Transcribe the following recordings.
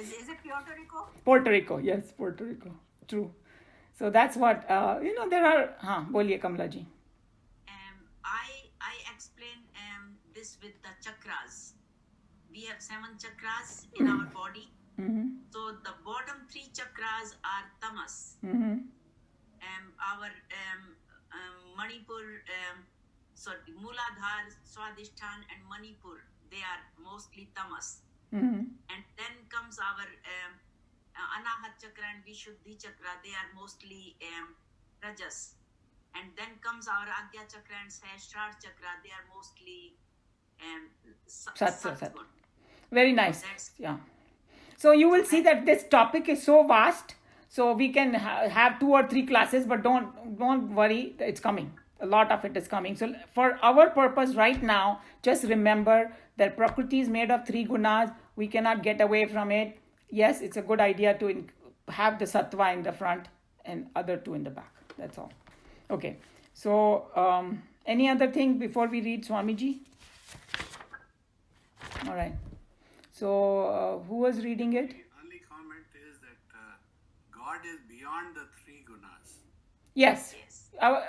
Is it Puerto Rico? Puerto Rico, yes, Puerto Rico. True. So that's what, there are, boliye Kamla ji. I explain this with the chakras. We have 7 chakras in our body. Mm-hmm. So the bottom 3 chakras are tamas. Mm-hmm. Our Manipur, Muladhar, Swadhisthana, and Manipur, they are mostly tamas. Mm-hmm. And then comes our Anahat chakra and Vishuddhi chakra, they are mostly rajas. And then comes our Adya chakra and Sahasrara chakra, they are mostly Sattva. sattva. Very nice. Yeah. So you will see that this topic is so vast. So we can have 2 or 3 classes, but don't worry, it's coming. A lot of it is coming. So for our purpose right now, just remember that Prakriti is made of 3 gunas. We cannot get away from it. Yes, it's a good idea to have the sattva in the front and other 2 in the back. That's all. Okay. So any other thing before we read Swamiji? All right. So who was reading it? The only comment is that God is beyond the 3 gunas. Yes.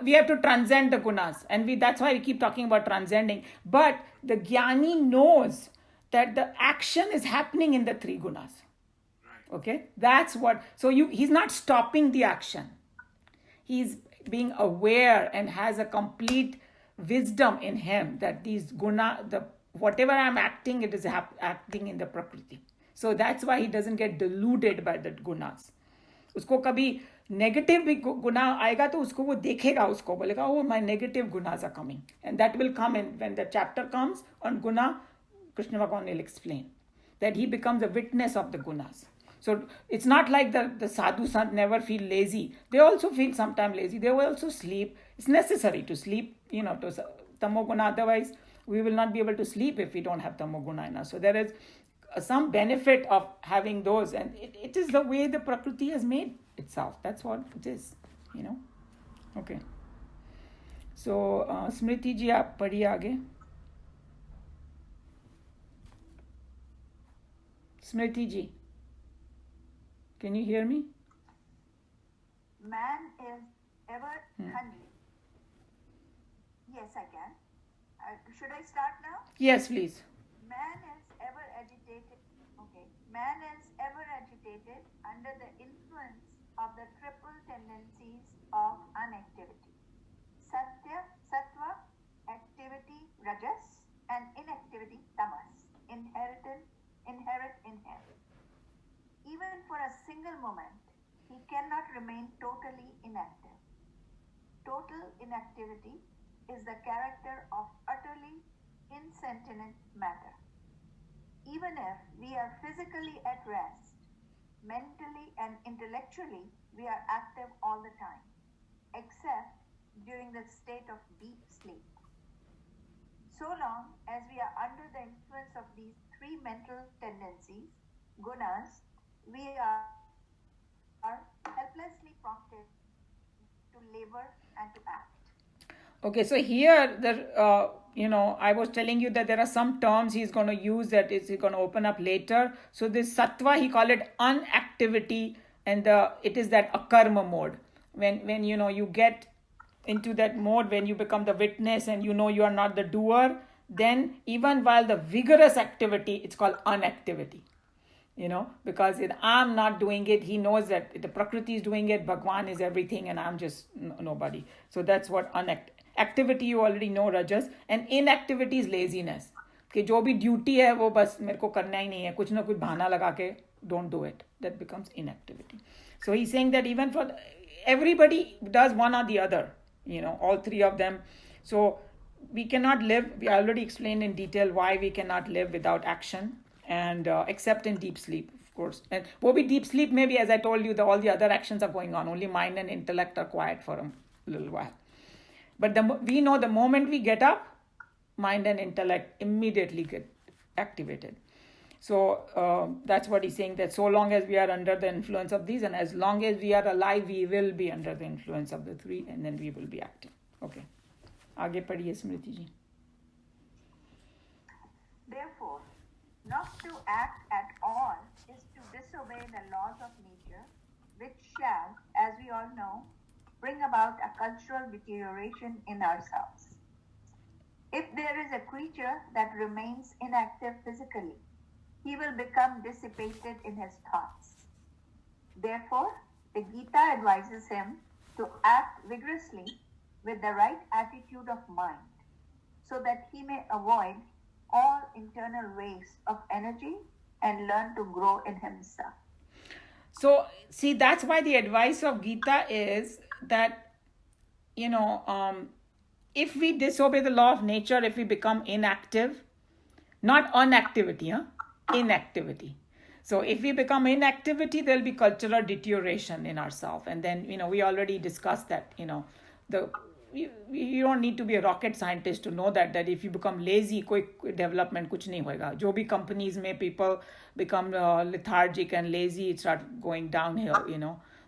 We have to transcend the gunas, and that's why we keep talking about transcending. But the jnani knows that the action is happening in the 3 gunas. Right. Okay, that's what. So he's not stopping the action. He's being aware and has a complete wisdom in him that these whatever I'm acting, it is acting in the Prakriti. So that's why he doesn't get deluded by the gunas. उसको कभी negative भी गुना आएगा तो उसको वो देखेगा, उसको बोलेगा oh my negative gunas are coming, and that will come in when the chapter comes on guna. Krishna Bhagavan will explain that he becomes a witness of the gunas. So it's not like the sadhu sant never feel lazy. They also feel sometimes lazy. They will also sleep. It's necessary to sleep, to tamoguna. Otherwise, we will not be able to sleep if we don't have tamoguna in us. So there is some benefit of having those, and it is the way the Prakriti has made itself. That's what it is, Okay. So Smriti ji, aap padhiye aage. Smriti ji, can you hear me? Man is ever hungry. Yes, I can. Should I start now? Yes, please. Man is ever agitated. Okay. Man is ever agitated under the influence of the triple tendencies of unactivity. Sattva, activity, rajas, and inactivity, tamas, inherent in him. Even for a single moment, he cannot remain totally inactive. Total inactivity is the character of utterly insentient matter. Even if we are physically at rest, mentally and intellectually we are active all the time, except during the state of deep sleep. So long as we are under the influence of these 3 mental tendencies, gunas, we are helplessly prompted to labor and to act. Okay, so here, I was telling you that there are some terms he's going to use that he's going to open up later. So this sattva, he called it unactivity, and it is that akarma mode. When you get into that mode, when you become the witness and you are not the doer, then even while the vigorous activity, it's called unactivity. Because I'm not doing it, he knows that the Prakriti is doing it, Bhagwan is everything, and I'm just nobody. So that's what activity, you already know, rajas, and inactivity is laziness. कि जो भी duty है वो बस मेरे को करना ही नहीं है, कुछ ना कुछ बहाना लगा के don't do it. That becomes inactivity. So he's saying that even for everybody does one or the other, all 3 of them. So we cannot live. We already explained in detail why we cannot live without action, and except in deep sleep, of course. And what be deep sleep, maybe, as I told you, all the other actions are going on. Only mind and intellect are quiet for a little while. But we know the moment we get up, mind and intellect immediately get activated. So that's what he's saying, that so long as we are under the influence of these, and as long as we are alive, we will be under the influence of the 3, and then we will be active. Okay. आगे पढ़िए स्मृति जी. Therefore, Not to act at all is to disobey the laws of nature, which shall, as we all know, bring about a cultural deterioration in ourselves. If there is a creature that remains inactive physically, he will become dissipated in his thoughts. Therefore, the Gita advises him to act vigorously with the right attitude of mind, so that he may avoid all internal waste of energy and learn to grow in himself. So, see, that's why the advice of Gita is that, if we disobey the law of nature, if we become inactive, not inactivity, inactivity. So if we become inactivity, there'll be cultural deterioration in ourselves. And then, we already discussed that, you don't need to be a rocket scientist to know that if you become lazy, कोई development कुछ नहीं होएगा. जो भी companies में people become lethargic and lazy, it start going downhill,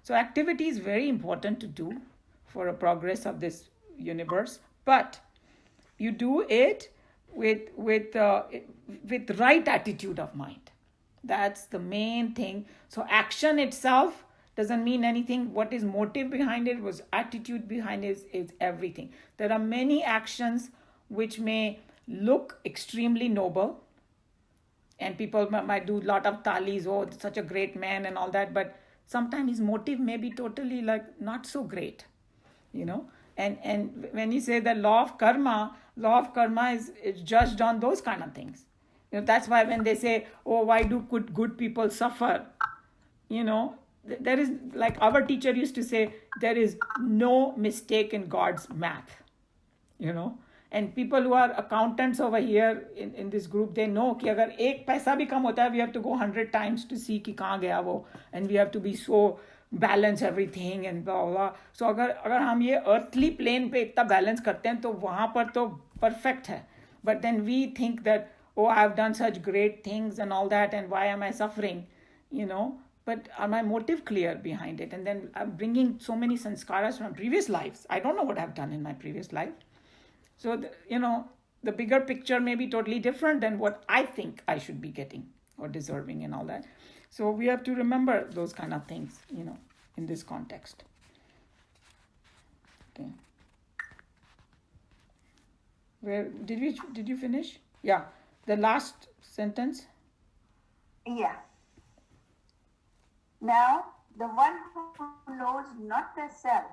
So activity is very important to do for a progress of this universe. But you do it with right attitude of mind. That's the main thing. So action itself doesn't mean anything. What is motive behind it, was attitude behind it is everything. There are many actions which may look extremely noble, and people might do a lot of talis, oh, such a great man and all that, but sometimes his motive may be totally not so great, and when you say the law of karma is judged on those kind of things. That's why when they say, oh, why do good people suffer, there is, like our teacher used to say, there is no mistake in God's math, and people who are accountants over here in this group, they know कि अगर एक पैसा भी कम होता है, we have to go 100 times to see कि कहाँ गया वो, and we have to be so balance everything and blah blah. So अगर हम ये earthly plane पे इतना balance करते हैं तो वहाँ पर तो perfect है. But then we think that, oh, I've done such great things and all that, and why am I suffering, But are my motive clear behind it? And then I'm bringing so many sanskaras from previous lives. I don't know what I've done in my previous life. So, the bigger picture may be totally different than what I think I should be getting or deserving and all that. So we have to remember those kind of things, in this context. Okay. Where did you finish? Yeah. The last sentence. Yeah. Now, the one who knows not the self,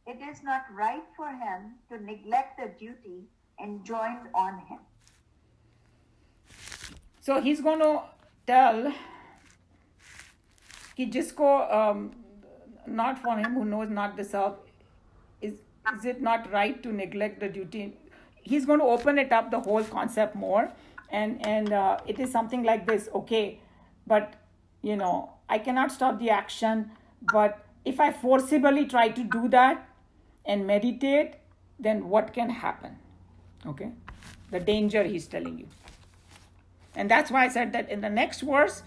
it is not right for him to neglect the duty enjoined on him. So he's going to tell कि जिसको not for him who knows not the self, is it not right to neglect the duty? He's going to open it up, the whole concept more, and it is something like this. Okay, but I cannot stop the action, but if I forcibly try to do that and meditate, then what can happen? Okay, the danger he's telling you. And that's why I said that in the next verse,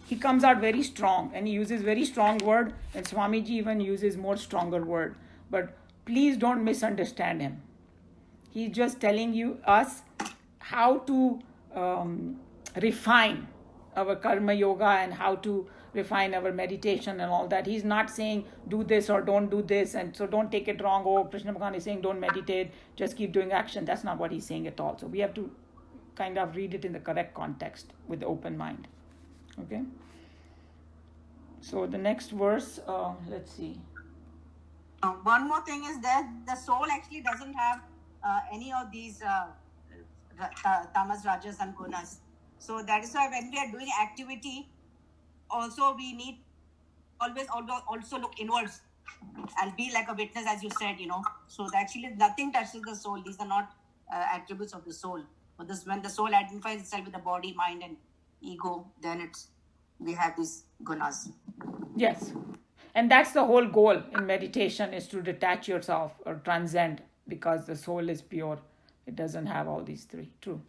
he comes out very strong and he uses very strong word, and Swamiji even uses more stronger word. But please don't misunderstand him. He's just telling us how to refine our karma yoga and how to refine our meditation and all that. He's not saying do this or don't do this, and so don't take it wrong. Oh, Krishna Bhagavan is saying don't meditate, just keep doing action. That's not what he's saying at all. So we have to kind of read it in the correct context with the open mind. Okay. So the next verse, let's see. One more thing is that the soul actually doesn't have any of these tamas, rajas, and gunas. So that is why when we are doing activity, also we need always also look inwards and be like a witness, as you said, So actually nothing touches the soul. These are not attributes of the soul. But when the soul identifies itself with the body, mind, and ego, then we have these gunas. Yes. And that's the whole goal in meditation, is to detach yourself or transcend, because the soul is pure. It doesn't have all these three. True.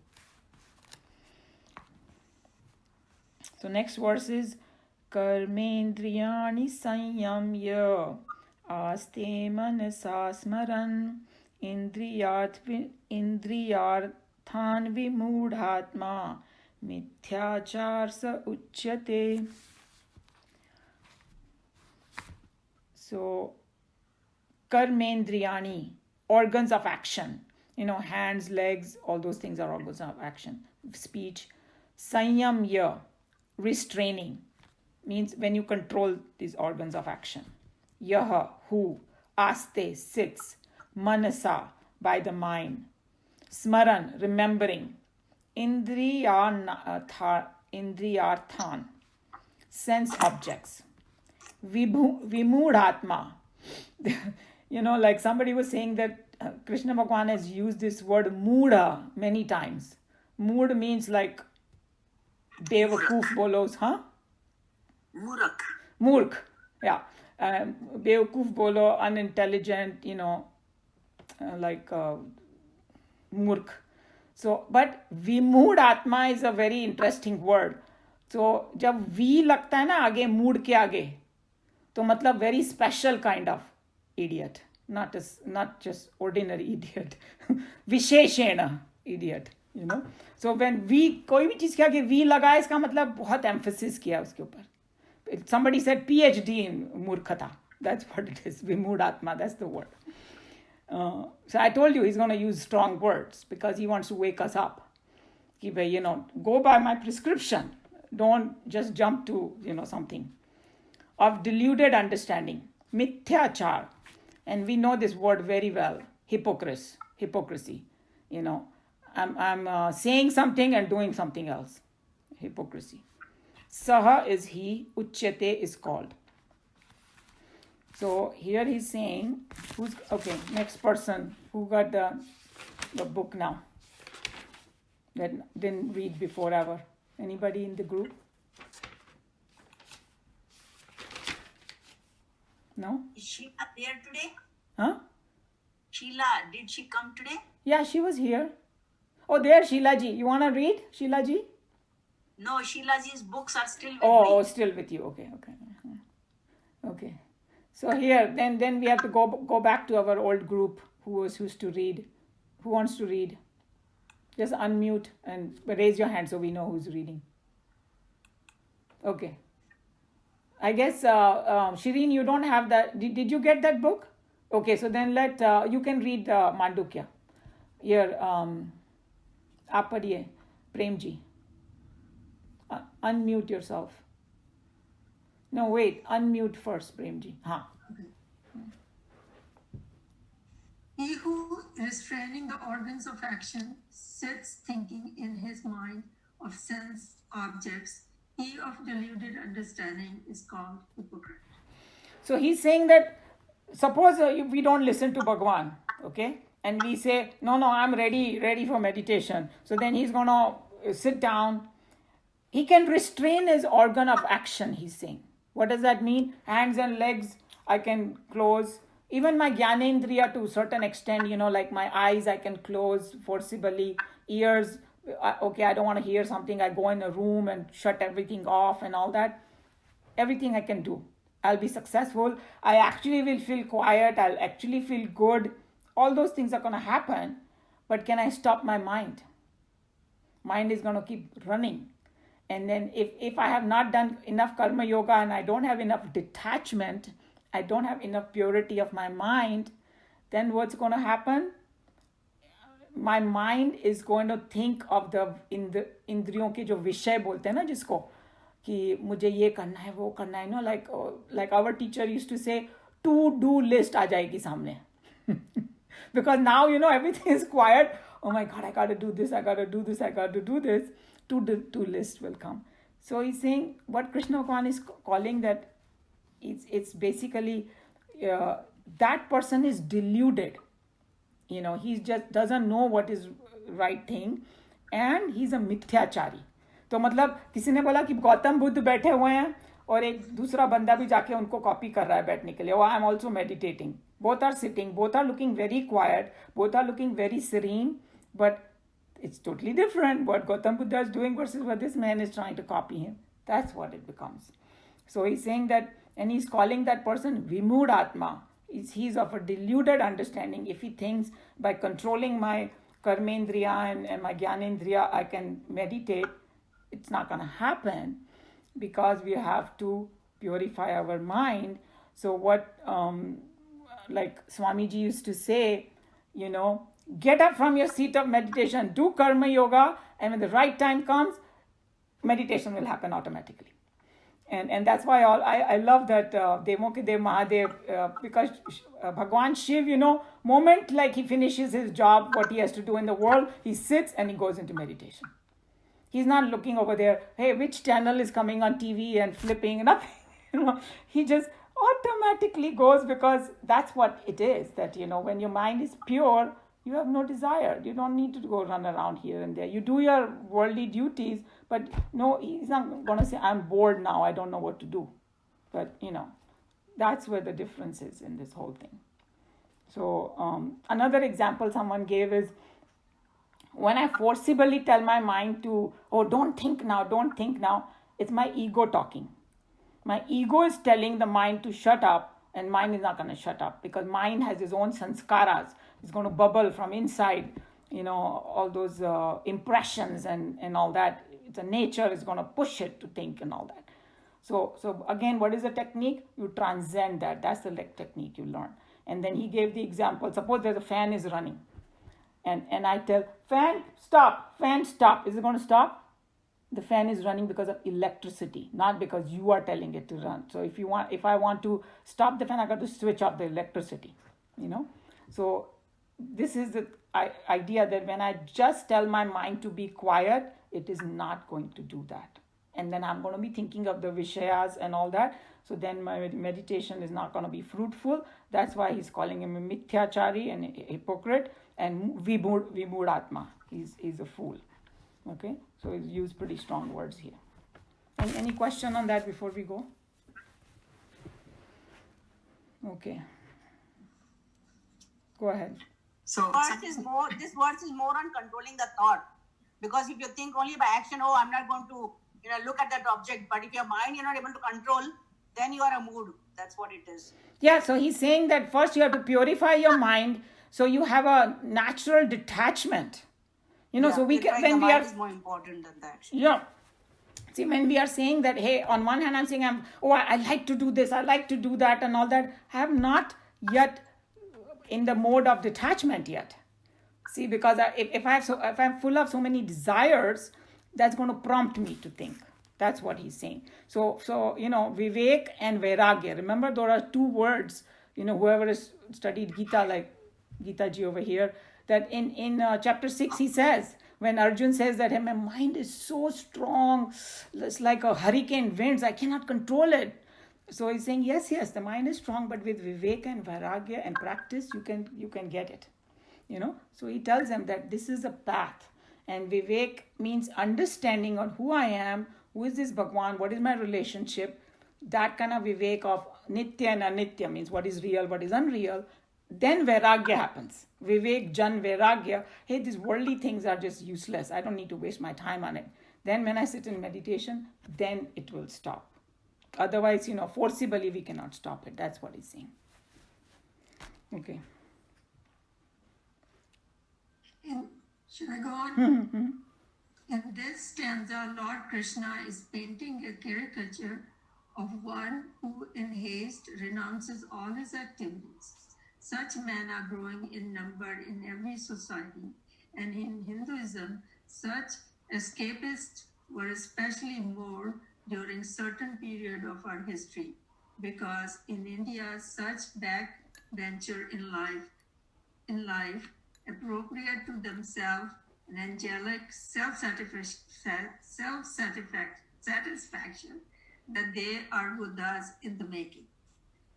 So next verse is Karmendriyani sanyamya aste manasa smaran indriyarthan vimudhatma Mithyachar sa uchyate. So, karmendriyani, organs of action. Hands, legs, all those things are organs of action. Speech. Sanyamya, restraining, means when you control these organs of action. Yaha, who. Aste, sits. Manasa, by the mind. Smaran, remembering. Indriyarthan, sense objects. Vimudhatma. Like somebody was saying that Krishna Bhagwan has used this word mudha many times. Mood means like Bewakoof bolos, huh? Murk, yeah. Bewakoof bolo, unintelligent, like murk. So, but vimud atma is a very interesting word. So, जब V लगता है ना आगे mood के आगे, तो मतलब very special kind of idiot, not just ordinary idiot, विशेषण idiot, So when V, कोई भी चीज के आगे V लगा है, इसका मतलब बहुत emphasis किया उसके ऊपर. Somebody said PhD in मूर्खता. That's what it is. Vimudhatma, that's the word. So I told you he's going to use strong words because he wants to wake us up. Go by my prescription. Don't just jump to, something. Of deluded understanding. Mithyachar. And we know this word very well. Hypocrisy. I'm saying something and doing something else. Hypocrisy. Saha is he. Uchyate is called. So here he's saying, next person who got the book now that didn't read before ever. Anybody in the group? No? Is Sheila there today? Huh? Sheila, did she come today? Yeah, she was here. Oh, there, Sheila ji. You want to read, Sheila ji? No, Sheila ji's books are still with me. Oh, still with you. Okay. So here, then we have to go back to our old group who used to read. Who wants to read? Just unmute and raise your hand so we know who's reading. Okay. I guess, Shireen, you don't have that. Did you get that book? Okay, so then you can read Mandukya. Here, आप पढ़िए, Prem ji. Unmute yourself. No, wait. Unmute first, Premji. Huh. He who, restraining the organs of action, sits thinking in his mind of sense objects, he of deluded understanding is called hypocrite. So he's saying that, suppose we don't listen to Bhagwan, okay? And we say, no, I'm ready for meditation. So then he's going to sit down. He can restrain his organ of action, he's saying. What does that mean? Hands and legs, I can close. Even my Gyanendriya to a certain extent, like my eyes, I can close forcibly. Ears, I don't want to hear something. I go in a room and shut everything off and all that. Everything I can do. I'll be successful. I actually will feel quiet. I'll actually feel good. All those things are going to happen. But can I stop my mind? Mind is going to keep running. And then if I have not done enough karma yoga and I don't have enough detachment, I don't have enough purity of my mind, then what's going to happen? My mind is going to think of the इंद्रियों के जो विषय बोलते हैं ना जिसको कि मुझे ये करना है वो करना है, like our teacher used to say, to-do list आ जाएगी सामने. Because now, everything is quiet. Oh my God, I got to do this, I got to do this, I got to do this. To-do list will come. So he's saying what Krishna Bhagwan is calling that it's basically that person is deluded. He just doesn't know what is right thing and he's a mithyachari. तो मतलब किसी ने बोला कि गौतम बुद्ध बैठे हुए हैं और एक दूसरा बंदा भी जाके उनको कॉपी कर रहा है बैठने के लिए. Oh, I'm also meditating. Both are sitting, both are looking very quiet, both are looking very serene, but it's totally different what Gautam Buddha is doing versus what this man is trying to copy him. That's what it becomes. So he's saying that, and he's calling that person Vimud Atma. He's of a deluded understanding. If he thinks by controlling my karmendriya and my gyanendriya, I can meditate, it's not going to happen because we have to purify our mind. So what like Swamiji used to say, get up from your seat of meditation, do karma yoga, and when the right time comes, meditation will happen automatically. And that's why I love that Demokadev Mahadev, because Bhagwan Shiv, moment like he finishes his job, what he has to do in the world, he sits and he goes into meditation. He's not looking over there, hey, which channel is coming on TV and flipping, nothing. He just automatically goes, because that's what it is, that, when your mind is pure, you have no desire. You don't need to go run around here and there. You do your worldly duties, but no, he's not going to say, I'm bored now, I don't know what to do. But, that's where the difference is in this whole thing. So another example someone gave is, when I forcibly tell my mind to, oh, don't think now, it's my ego talking. My ego is telling the mind to shut up, and mind is not going to shut up, because mind has its own sanskaras. It's going to bubble from inside, all those impressions and all that. The nature is going to push it to think and all that. So again, what is the technique? You transcend that. That's the technique you learn. And then he gave the example. Suppose there's a fan is running. And I tell, fan, stop. Is it going to stop? The fan is running because of electricity, not because you are telling it to run. So if I want to stop the fan, I got to switch off the electricity, So this is the idea that when I just tell my mind to be quiet, it is not going to do that. And then I'm going to be thinking of the Vishayas and all that. So then my meditation is not going to be fruitful. That's why he's calling him a mithyachari and a hypocrite, and vimudhatma. He's a fool. Okay, so he's used pretty strong words here. Any question on that before we go? Okay. Go ahead. So this verse is more on controlling the thought. Because if you think only by action, oh, I'm not going to look at that object. But if your mind you're not able to control, then you are a mood. That's what it is. Yeah, so he's saying that first you have to purify your mind, so you have a natural detachment. So we can, when we are, is more important than the action. Yeah. See, when we are saying that, hey, on one hand I'm saying I like to do this, I like to do that and all that, I am not yet in the mode of detachment yet. See, because if I'm full of so many desires, that's going to prompt me to think. That's what he's saying. So Vivek and Vairagya. Remember, there are two words. Whoever has studied Gita, like Geeta ji over here, that in chapter 6 he says, when Arjun says that, hey, my mind is so strong, it's like a hurricane winds, I cannot control it. So he's saying, yes, the mind is strong, but with Vivek and Vairagya and practice, you can get it. So he tells them that this is a path, and Vivek means understanding on who I am, who is this Bhagwan, what is my relationship. That kind of Vivek of Nitya and Anitya means what is real, what is unreal. Then Vairagya happens. Vivek, Jan, Vairagya. Hey, these worldly things are just useless. I don't need to waste my time on it. Then when I sit in meditation, then it will stop. Otherwise, forcibly we cannot stop it. That's what he's saying. Okay. Should I go on? In this stanza, Lord Krishna is painting a caricature of one who in haste renounces all his activities. Such men are growing in number in every society, and in Hinduism, such escapists were especially more during certain period of our history, because in India, such backbencher in life, appropriate to themselves an angelic self-satisfaction that they are Buddhas in the making.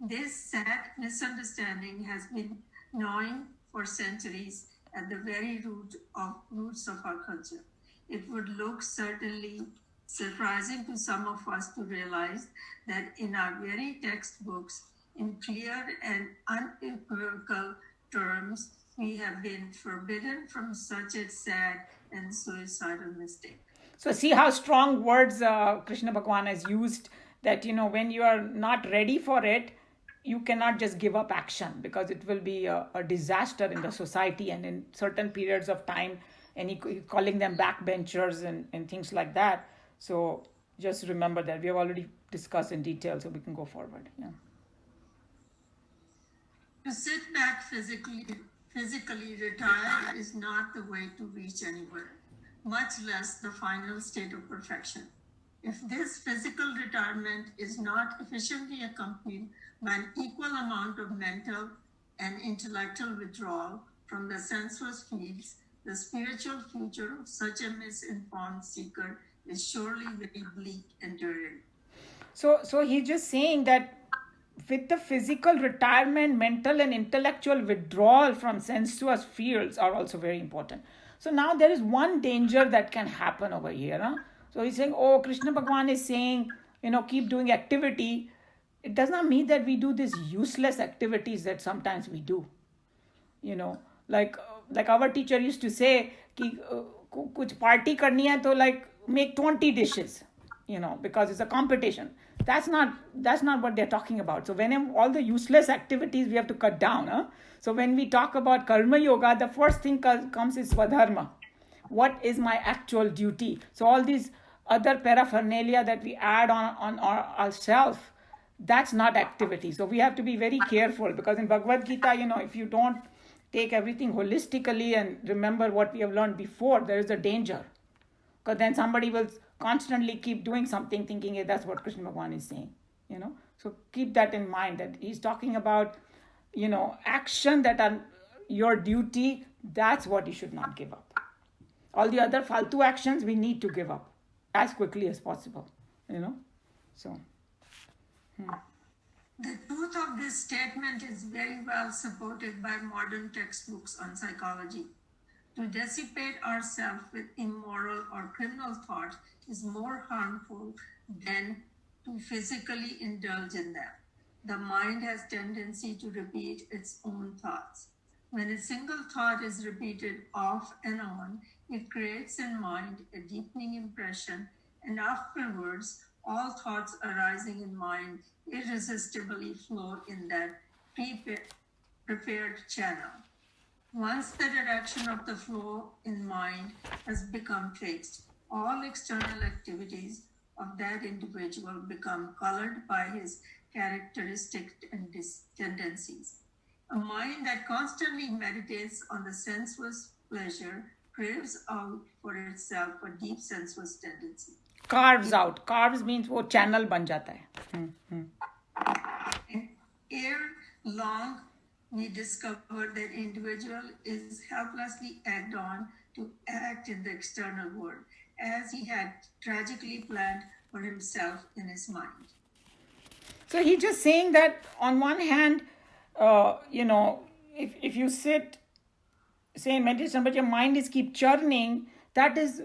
This sad misunderstanding has been gnawing for centuries at the very roots of our culture. It would look certainly surprising to some of us to realize that in our very textbooks, in clear and unequivocal terms, we have been forbidden from such a sad and suicidal mistake. So see how strong words Krishna Bhagwan has used, that when you are not ready for it, you cannot just give up action, because it will be a disaster in the society and in certain periods of time, and he calling them backbenchers and things like that. So just remember that. We have already discussed in detail, so we can go forward. Yeah. To sit back physically retired is not the way to reach anywhere, much less the final state of perfection. If this physical retirement is not efficiently accompanied by an equal amount of mental and intellectual withdrawal from the sensuous fields, the spiritual future of such a misinformed seeker is surely very bleak and dreary. So he's just saying that with the physical retirement, mental and intellectual withdrawal from sensuous fields are also very important. So now there is one danger that can happen over here. Huh? So he's saying, oh, Krishna Bhagwan is saying, keep doing activity. It does not mean that we do these useless activities that sometimes we do. Like our teacher used to say कि कुछ party करनी है तो like make 20 dishes, because it's a competition. That's not what they're talking about. So when all the useless activities we have to cut down. Huh? So when we talk about karma yoga, the first thing comes is swadharma. What is my actual duty? So all these other paraphernalia that we add on ourselves, that's not activity. So we have to be very careful, because in Bhagavad Gita, if you don't take everything holistically and remember what we have learned before, there is a danger. Because then somebody will constantly keep doing something thinking, hey, that's what Krishna Bhagwan is saying. So keep that in mind, that he's talking about, action that are your duty. That's what you should not give up. All the other faltu actions we need to give up as quickly as possible. So. The truth of this statement is very well supported by modern textbooks on psychology. To dissipate ourselves with immoral or criminal thoughts is more harmful than to physically indulge in them. The mind has tendency to repeat its own thoughts. When a single thought is repeated off and on, it creates in mind a deepening impression, and afterwards all thoughts arising in mind irresistibly flow in that prepared channel. Once the direction of the flow in mind has become fixed, all external activities of that individual become colored by his characteristics and tendencies. A mind that constantly meditates on the sensuous pleasure craves out for itself a deep sensuous tendency. Carves out. Carves means वो channel बन जाता है. And ere long, we discover that individual is helplessly egged on to act in the external world as he had tragically planned for himself in his mind. So he's just saying that on one hand, if you sit, say in meditation, but your mind is keep churning, that is,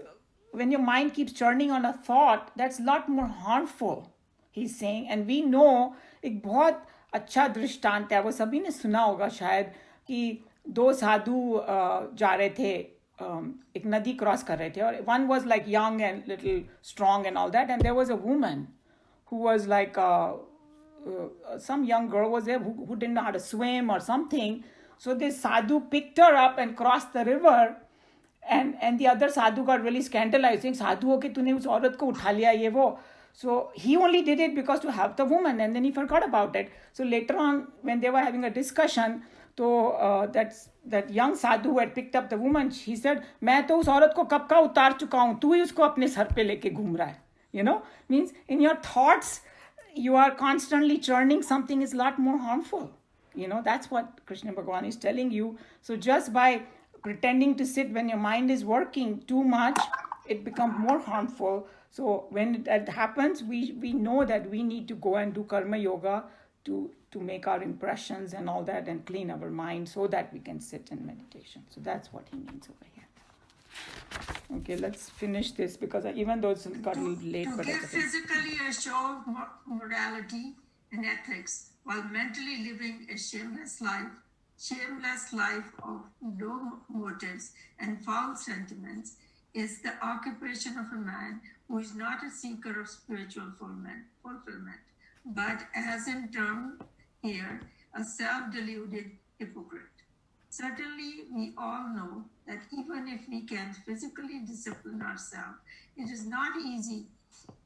when your mind keeps churning on a thought, that's a lot more harmful, he's saying. And we know, एक बहुत अच्छा दृष्टांत है, वो सभी ने सुना होगा शायद, कि दो साधु जा रहे थे, एक नदी क्रॉस कर रहे थे, और one was like young and little strong and all that, and there was a woman who was like some young girl was there who didn't know how to swim or something. So this sadhu picked her up and crossed the river, and the other sadhu got really scandalized, saying, sadhu ho ke tune us aurat ko utha liya, ye wo. So he only did it because to help the woman, and then he forgot about it. So later on, when they were having a discussion, so that young sadhu who had picked up the woman, he said, मैं तो उस औरत को कब का उतार चुका हूँ, तू ही उसको अपने सर पे लेके घूम रहा है. Means in your thoughts, you are constantly churning something is a lot more harmful. That's what Krishna Bhagwan is telling you. So just by pretending to sit when your mind is working too much, it becomes more harmful. So when that happens, we know that we need to go and do karma yoga to make our impressions and all that and clean our mind so that we can sit in meditation. So that's what he means over here. Okay, let's finish this, because even though it's got a little late. To give physically a show of morality and ethics while mentally living a shameless life of low motives and foul sentiments is the occupation of a man who is not a seeker of spiritual fulfillment, but as in term here, a self-deluded hypocrite. Certainly, we all know that even if we can physically discipline ourselves, it is not easy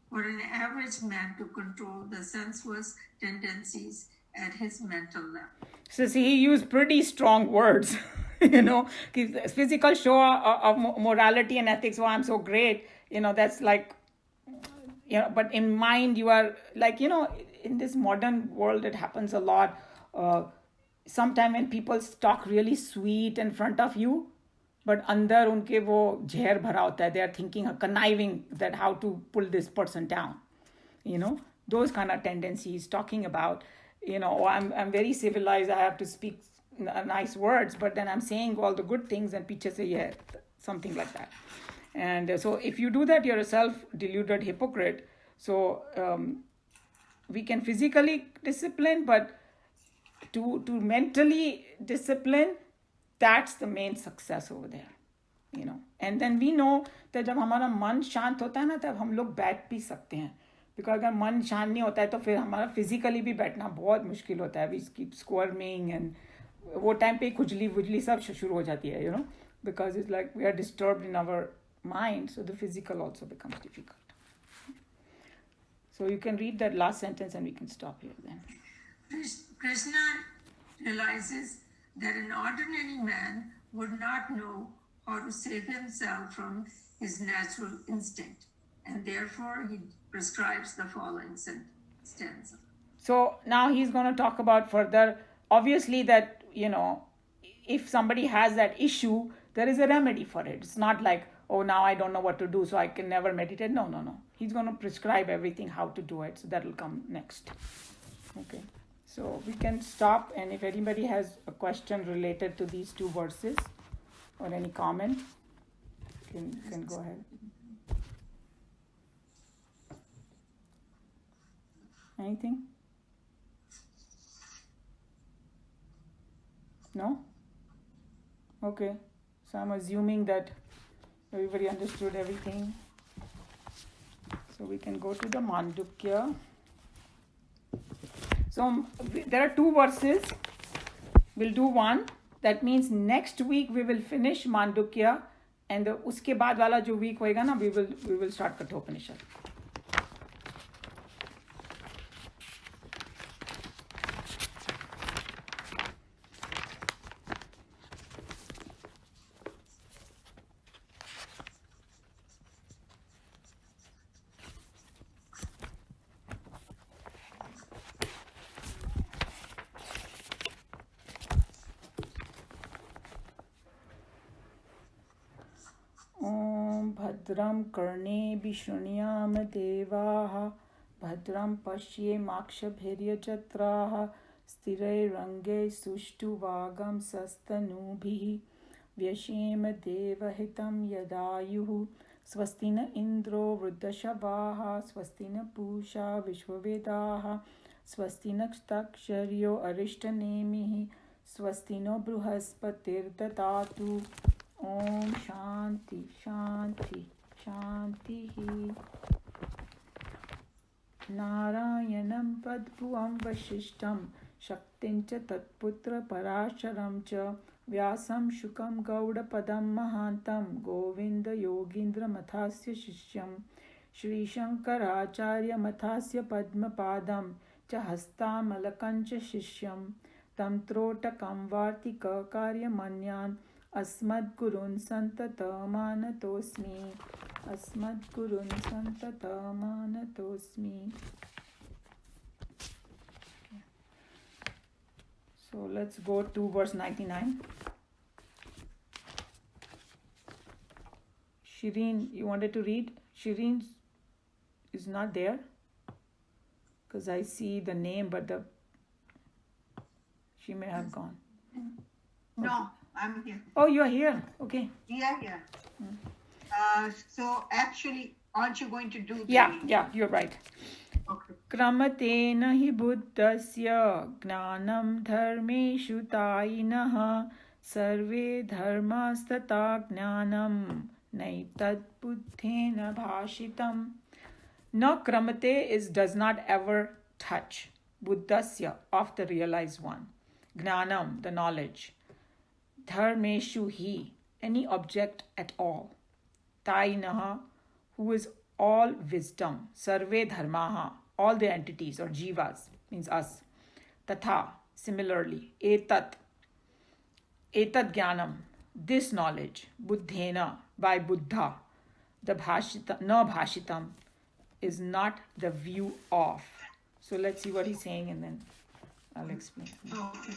for an average man to control the sensuous tendencies at his mental level. So see, he used pretty strong words. Physical show of morality and ethics. Oh, I'm so great. That's like, but in mind you are like, in this modern world it happens a lot. Sometimes when people talk really sweet in front of you, but अंदर उनके वो जहर भरा होता है. They are thinking, conniving that how to pull this person down. Those kind of tendencies, talking about, oh, I'm very civilized, I have to speak nice words, but then I'm saying all the good things and पीछे से yeah, something like that. And so if you do that, you're a self-deluded hypocrite. So we can physically discipline, but to mentally discipline, that's the main success over there. And then we know that जब हमारा मन शांत होता है ना, तब हम लोग बैठ भी सकते हैं. बिकॉज अगर मन शांत नहीं होता है तो फिर हमारा फिजिकली भी बैठना बहुत मुश्किल होता है. वी कीप स्क्वर्मिंग एंड वो टाइम पे खुजली वुजली सब शुरू हो जाती है, because it's like we are disturbed in our mind, so the physical also becomes difficult. So you can read that last sentence and we can stop here then. Krishna realizes that an ordinary man would not know how to save himself from his natural instinct, and therefore he prescribes the following stanza. So now he's going to talk about further, obviously, that if somebody has that issue, there is a remedy for it. It's not like, oh, now I don't know what to do, so I can never meditate. No. He's going to prescribe everything, how to do it. So that will come next. Okay. So we can stop. And if anybody has a question related to these two verses or any comment, can go ahead. Anything? No? Okay. So I'm assuming that everybody understood everything. So we can go to the Mandukya. So there are two verses. We'll do one. That means next week we will finish Mandukya, and uske baad wala jo week hoega na, we will start Kathopanishad. भद्रं कर्णेभिः शृणुयाम देवाः भद्रं पश्येमाक्षभिर्यजत्राः स्थिरैरङ्गैः सुष्ठुवागंसस्तनूभिः व्यशेम देवहितं यदायुः स्वस्ति न इन्द्रो वृद्धशवाः स्वस्ति न पूषा विश्ववेदाः स्वस्ति नक्षत्र्यो अरिष्टनेमिः स्वस्ति no बृहस्पतिर्ददातु. Om Shanti Shanti Shanti. Narayanam Padbhuvam Vashishtam Shaktin cha Tatputra Parasharam cha Vyasam Shukam Gauda Padam Mahantam Govinda Yogindra Mathasya Shishyam Shri Shankaracharya Mathasya Padma Padam cha Hastam Alakancha Shishyam Tantrotakam Vartika Karya Manyan अस्मद्गुरुन् सन्ततमानतोऽस्मि अस्मद्गुरुन् सन्ततमानतोऽस्मि. So let's go to verse 99. Shireen, you wanted to read? Shireen is not there because I see the name, but she may have gone. No, I'm here. Oh, you are here. Okay. We are here. So actually, aren't you going to do the Yeah, you're right. Okay. क्रमतेन हि बुद्धस्य ज्ञानं धर्मेषु तायिनः सर्वे धर्मास्तथा ज्ञानं नैतद्बुद्धेन भाषितम्. न kramate does not ever touch. Buddhasya, of the realized one. Gnanam, the knowledge. Dharmeshu hi, any object at all. Tainaha, who is all wisdom, sarve dharmaha, all the entities or jivas, means us. Tatha, similarly, etat jnanam, this knowledge, buddhena, by Buddha, the bhashita, na bhashitam, is not the view of. So let's see what he's saying and then I'll explain. Okay.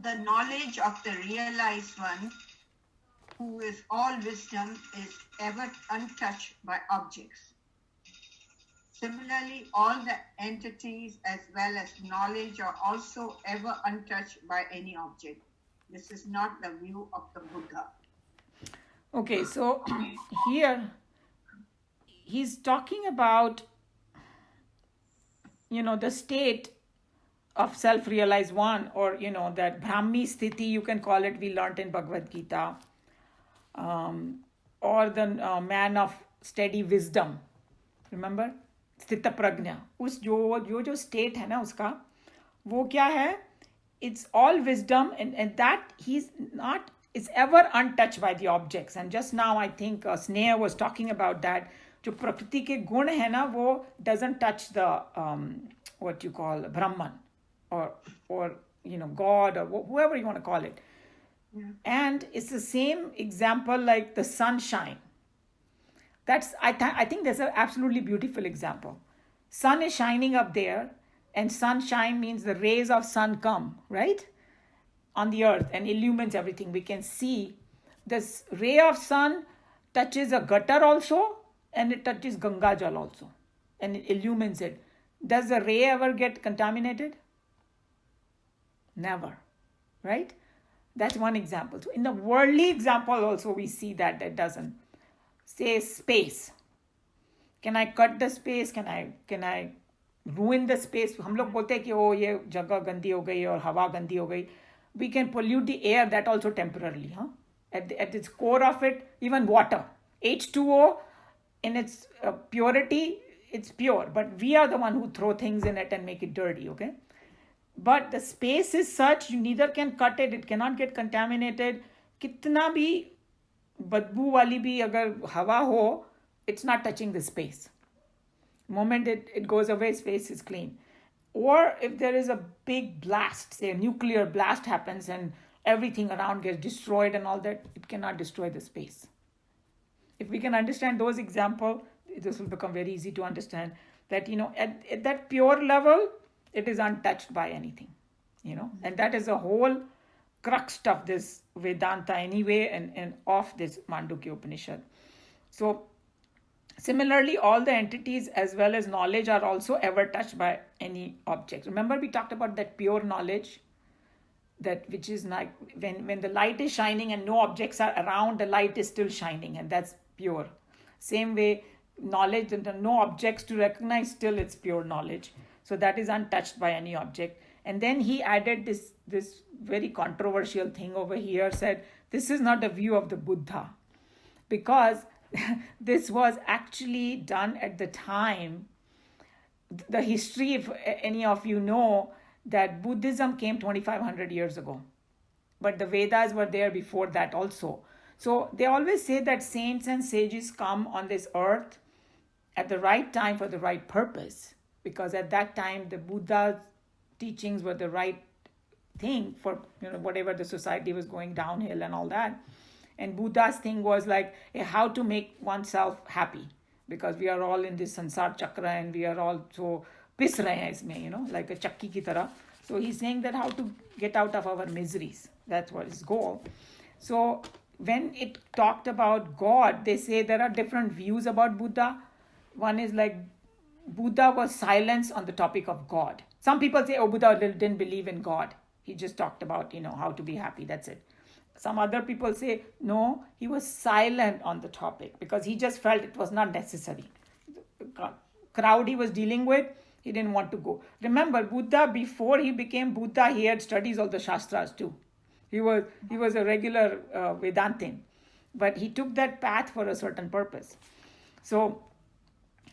The knowledge of the realized one, who is all wisdom, is ever untouched by objects. Similarly, all the entities as well as knowledge are also ever untouched by any object. This is not the view of the Buddha. Okay, so here he's talking about, the state of self-realized one, or, that Brahmi Sthiti, you can call it, we learnt in Bhagavad Gita, or the man of steady wisdom. Remember? Sthita Prajna. उस जो state है ना उसका, वो क्या है? It's all wisdom, and that it's ever untouched by the objects. And just now I think Sneha was talking about that. जो प्रकृति के गुण है ना, वो doesn't touch the what you call Brahman or God or whoever you want to call it. Yeah. And it's the same example like the sunshine. That's I think that's an absolutely beautiful example. Sun is shining up there, and sunshine means the rays of sun come, right, on the earth and illumines everything. We can see this ray of sun touches a gutter also, and it touches Ganga Jal also, and it illumines it. Does the ray ever get contaminated? Never, right? That's one example. So in the worldly example also we see that it doesn't. Say space. Can I cut the space? Can I ruin the space? हम लोग बोलते हैं कि ओ ये जगह गंदी हो गई और हवा गंदी हो गई. We can pollute the air, that also temporarily. At its core of it, even water, H2O, in its purity, it's pure. But we are the one who throw things in it and make it dirty, okay? But the space is such, you neither can cut it, it cannot get contaminated. कितना भी बदबू वाली भी अगर हवा हो, it's not touching the space. The moment it goes away, space is clean. Or if there is a big blast, say a nuclear blast happens and everything around gets destroyed and all that, it cannot destroy the space. If we can understand those examples, this will become very easy to understand that, at that pure level, it is untouched by anything, and that is the whole crux of this Vedanta anyway, and of this Mandukya Upanishad. So similarly, all the entities as well as knowledge are also ever touched by any object. Remember we talked about that pure knowledge, that which is like when the light is shining and no objects are around, the light is still shining, and that's pure. Same way, knowledge and no objects to recognize, still it's pure knowledge. So that is untouched by any object. And then he added this very controversial thing over here, said this is not the view of the Buddha, because this was actually done at the time. The history, if any of you know, that Buddhism came 2500 years ago, but the Vedas were there before that also. So they always say that saints and sages come on this earth at the right time for the right purpose, because at that time the Buddha's teachings were the right thing for whatever the society was going downhill and all that. And Buddha's thing was like how to make oneself happy, because we are all in this sansar chakra and we are all so pis rahe hain isme, like a chakki ki tarah. So he's saying that how to get out of our miseries. That's what his goal. So when it talked about God, they say there are different views about Buddha. One is like Buddha was silent on the topic of God. Some people say, Buddha didn't believe in God. He just talked about, how to be happy. That's it. Some other people say, no, he was silent on the topic because he just felt it was not necessary. The crowd he was dealing with, he didn't want to go. Remember, Buddha, before he became Buddha, he had studied all the Shastras too. He was a regular Vedantin. But he took that path for a certain purpose. So,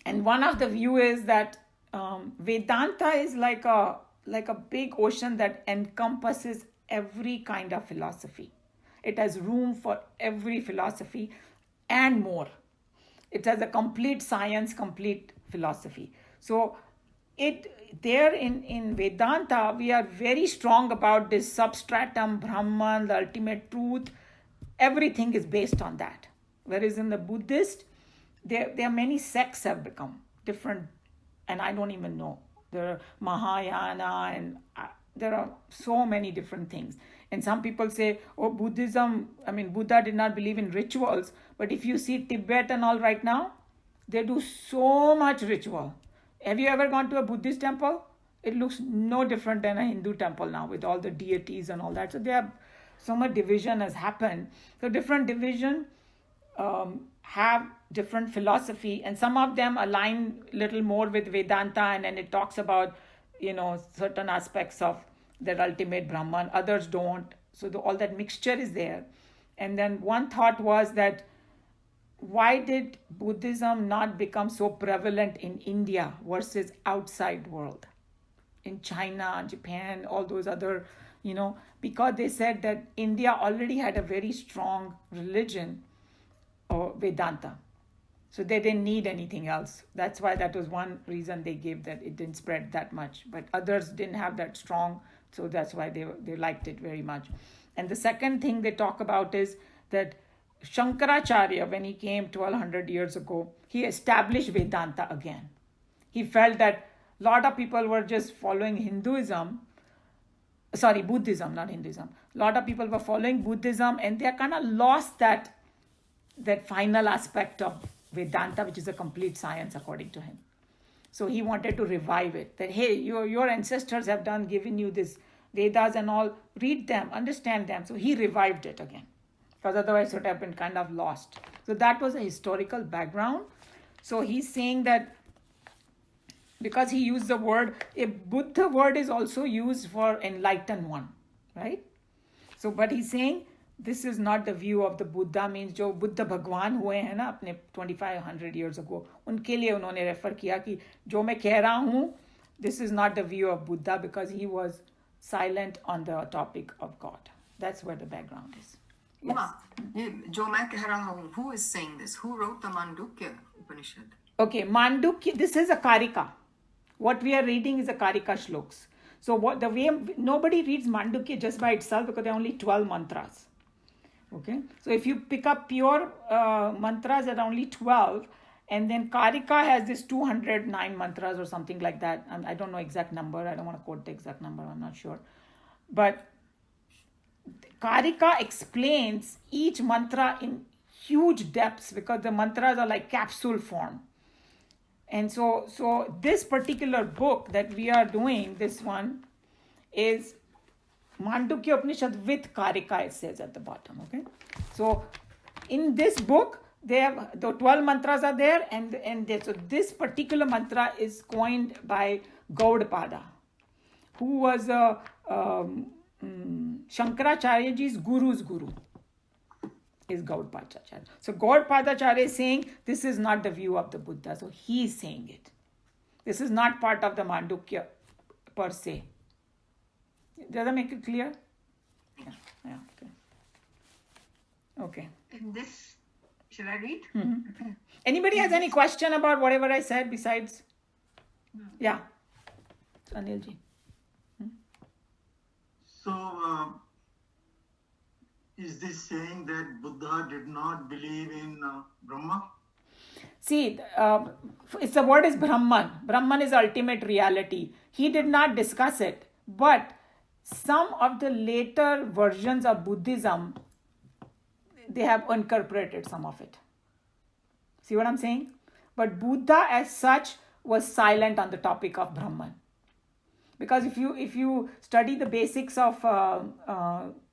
and one of the view is that Vedanta is like a big ocean that encompasses every kind of philosophy. It has room for every philosophy and more. It has a complete science, complete philosophy. So there in Vedanta, we are very strong about this substratum, Brahman, the ultimate truth. Everything is based on that. Whereas in the Buddhist, there are many sects have become different, and I don't even know. There are Mahayana, and there are so many different things. And some people say, oh, Buddhism, Buddha did not believe in rituals. But if you see Tibet and all right now, they do so much ritual. Have you ever gone to a Buddhist temple? It looks no different than a Hindu temple now with all the deities and all that. So there are so much division has happened. So different division have different philosophy, and some of them align little more with Vedanta, and then it talks about certain aspects of that ultimate Brahman. Others don't. So all that mixture is there. And then one thought was that why did Buddhism not become so prevalent in India versus outside world? In China, Japan, all those other, because they said that India already had a very strong religion or Vedanta. So they didn't need anything else. That's why that was one reason they gave, that it didn't spread that much. But others didn't have that strong, so that's why they liked it very much. And the second thing they talk about is that Shankaracharya, when he came 1200 years ago, he established Vedanta again. He felt that a lot of people were just following Buddhism, not Hinduism. A lot of people were following Buddhism, and they kind of lost that final aspect of Vedanta, which is a complete science according to him. So he wanted to revive it. That, hey, your ancestors have given you this Vedas and all, read them, understand them. So he revived it again, because otherwise it would have been kind of lost. So that was a historical background. So he's saying that because he used the word, a Buddha word is also used for enlightened one, right? So, but he's saying this is not the view of the Buddha, means जो बुद्ध भगवान हुए हैं ना अपने 2500 years ago, उनके लिए उन्होंने refer किया कि जो मैं कह रहा हूँ, this is not the view of Buddha, because he was silent on the topic of God. That's where the background is. Yes. जो मैं कह रहा हूँ, who is saying this? Who wrote the Mandukya Upanishad? Okay, Mandukya, this is a Karika. What we are reading is a Karika shloks. So the way nobody reads Mandukya just by itself, because there are only 12 mantras. Okay, so if you pick up pure mantras that are only 12, and then Karika has this 209 mantras or something like that. I don't know exact number. I don't want to quote the exact number. I'm not sure. But Karika explains each mantra in huge depths, because the mantras are like capsule form. And so this particular book that we are doing, this one, is Mandukya Upanishad with Karika, it says at the bottom. Okay, so in this book, they have the 12 mantras are there, and so this particular mantra is coined by Gaudapada, who was Shankaracharyaji's guru's guru. Is Gaudapadacharya. So Gaudapadacharya is saying this is not the view of the Buddha. So he is saying it. This is not part of the Mandukya per se. Does that make it clear? Yeah. Okay. In this, should I read? Mm-hmm. Anybody has any question about whatever I said besides? No. Yeah. Anilji. So, is this saying that Buddha did not believe in Brahma? See, it's the word is Brahman. Brahman is ultimate reality. He did not discuss it. But some of the later versions of Buddhism, they have incorporated some of it. See what I'm saying? But Buddha as such was silent on the topic of Brahman. Because if you study the basics of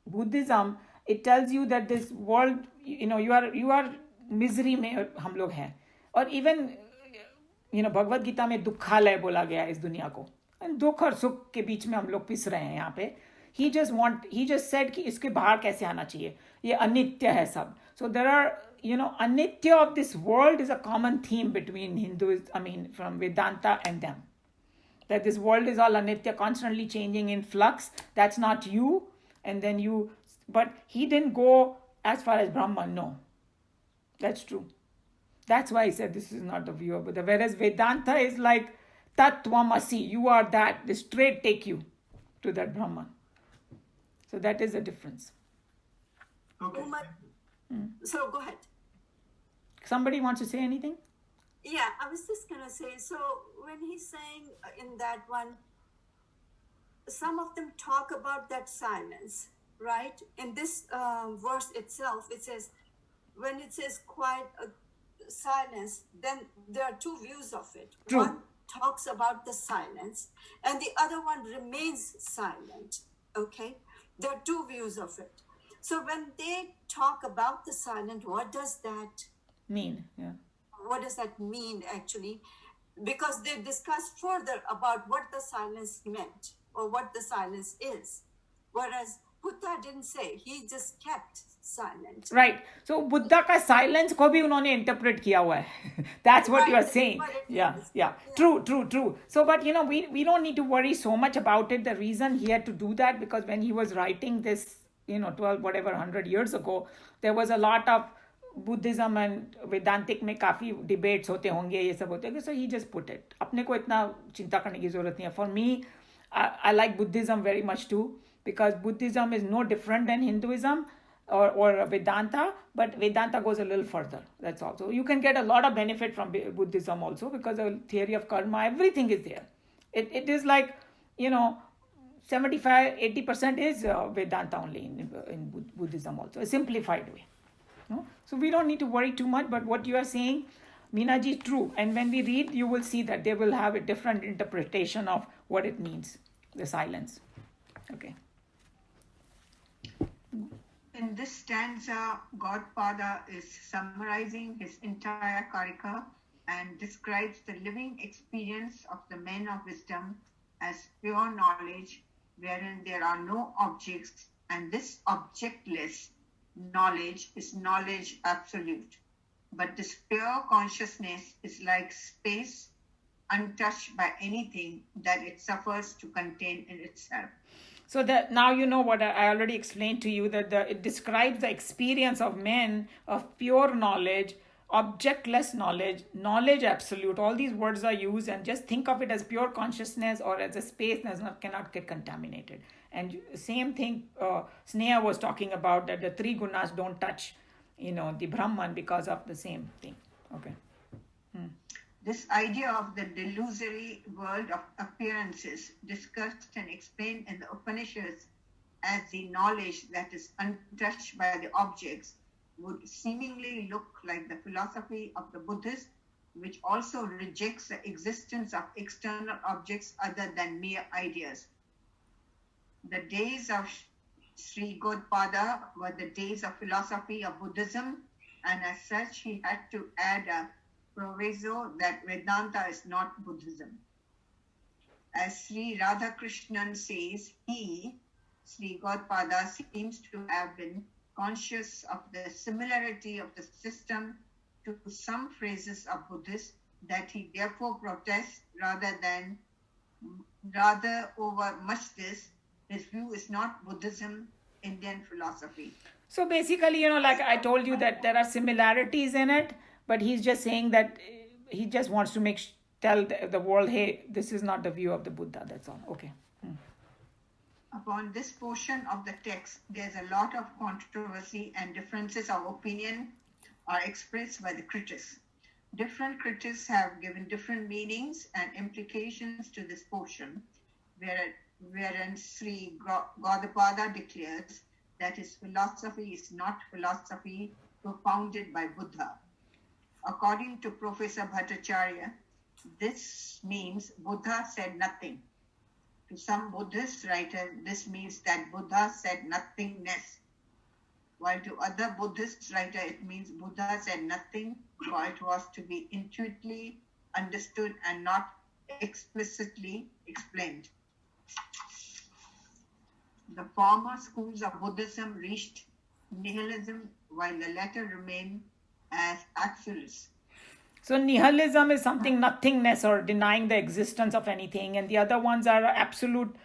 Buddhism, it tells you that this world, you are misery में हम लोग हैं. और even Bhagavad Gita में दुखालय बोला गया है इस दुनिया को. दुख और सुख के बीच में हम लोग पिस रहे हैं यहाँ पे. He just said कि इसके बाहर कैसे आना चाहिए. ये अनित्य है सब. So there are, anitya of this world is a common theme between from Vedanta and them. That this world is all anitya, constantly changing, in flux. That's not you. And then but he didn't go as far as Brahman. No, that's true. That's why I said this is not the view of Buddha. Whereas Vedanta is like Tattvamasi, you are that. They straight take you to that Brahman. So that is the difference. Okay. So go ahead. Somebody wants to say anything? Yeah, I was just gonna say, so when he's saying in that one, some of them talk about that silence, right? In this verse itself, it says, when it says quiet silence, then there are two views of it. True. One talks about the silence, and the other one remains silent. Okay, there are two views of it. So when they talk about the silent, what does that Mean, yeah. what does that mean actually? Because they discuss further about what the silence meant or what the silence is, whereas Buddha didn't say, he just kept silent. Right. So Buddha का silence को भी उन्होंने interpret किया हुआ है. That's what you are saying. Yeah. True. So, but we don't need to worry so much about it. The reason he had to do that, because when he was writing this, 100 years ago, there was a lot of Buddhism and Vedantic में काफी debates होते होंगे, ये सब होते होंगे. So he just put it. अपने को इतना चिंता करने की जरूरत नहीं है. For me, I like Buddhism very much too, because Buddhism is no different than Hinduism or Vedanta, but Vedanta goes a little further. That's all. So you can get a lot of benefit from Buddhism also, because the theory of karma, everything is there. It is like, 75-80% is Vedanta only in Buddhism also, a simplified way. No? So we don't need to worry too much, but what you are saying, Meenaji, is true. And when we read, you will see that they will have a different interpretation of what it means, the silence. Okay. In this stanza, Godpada is summarizing his entire Karika and describes the living experience of the men of wisdom as pure knowledge, wherein there are no objects, and this objectless knowledge is knowledge absolute. But this pure consciousness is like space, untouched by anything that it suffers to contain in itself. So that now you know what I already explained to you, that it describes the experience of men of pure knowledge, objectless knowledge, knowledge absolute. All these words are used, and just think of it as pure consciousness or as a space that cannot get contaminated. And same thing Sneha was talking about, that the three gunas don't touch, the Brahman because of the same thing. Okay. This idea of the delusory world of appearances, discussed and explained in the Upanishads as the knowledge that is untouched by the objects, would seemingly look like the philosophy of the Buddhists, which also rejects the existence of external objects other than mere ideas. The days of Sri Godpada were the days of philosophy of Buddhism, and as such he had to add a proviso that Vedanta is not Buddhism. As Sri Radhakrishnan says, he, Sri Godpada, seems to have been conscious of the similarity of the system to some phrases of Buddhists, that he therefore protests rather over much this. His view is not Buddhism, Indian philosophy. So basically, like I told you, that there are similarities in it, but he's just saying that he just wants to tell the world, hey, this is not the view of the Buddha. That's all. Okay. Upon this portion of the text, there's a lot of controversy, and differences of opinion are expressed by the critics. Different critics have given different meanings and implications to this portion, wherein Sri Gaudapada declares that his philosophy is not philosophy propounded by Buddha. According to Professor Bhattacharya, this means Buddha said nothing. To some Buddhist writers, this means that Buddha said nothingness. While to other Buddhist writers, it means Buddha said nothing, for it was to be intuitively understood and not explicitly explained. The former schools of Buddhism reached nihilism, while the latter remain as absolutes. So nihilism is something nothingness or denying the existence of anything, and the other ones are absolute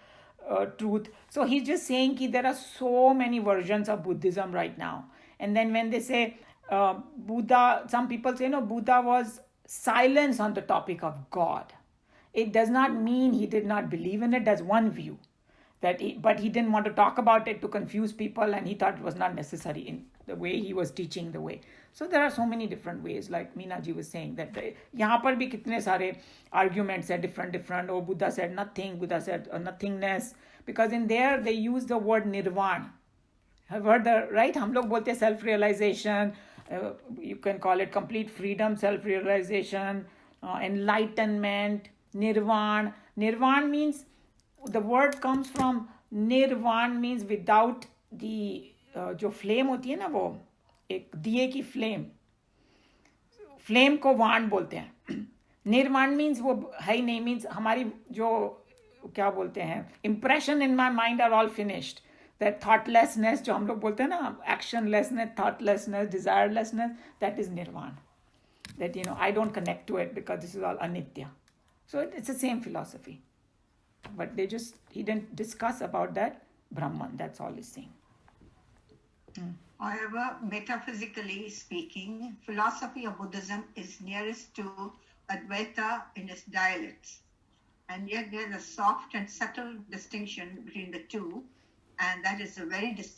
truth. So he's just saying that there are so many versions of Buddhism right now. And then when they say Buddha, some people say, no, Buddha was silence on the topic of God. It does not mean he did not believe in it. That's one view. But he didn't want to talk about it to confuse people, and he thought it was not necessary in the way he was teaching the way. So there are so many different ways, like Meena ji was saying, that यहाँ पर भी कितने सारे arguments are different. Oh, Buddha said nothing, Buddha said nothingness, because in there they use the word nirvana. Have heard the right? हम लोग बोलते हैं self-realization, you can call it complete freedom, self-realization, enlightenment, nirvana. Nirvana means, the word comes from nirvana, means without the जो flame होती है ना, वो एक दिए की flame को वाण बोलते हैं. निर्वाण means वो है ही नहीं, means हमारी जो क्या बोलते हैं, impression in my mind are all finished. That thoughtlessness जो हम लोग बोलते हैं ना, actionlessness, thoughtlessness, desirelessness, that is nirvana. That, I don't connect to it because this is all anitya. So it's the same philosophy. But he didn't discuss about that Brahman. That's all he's saying. However, metaphysically speaking, philosophy of Buddhism is nearest to Advaita in its dialects. And yet there's a soft and subtle distinction between the two, and that is a very distinct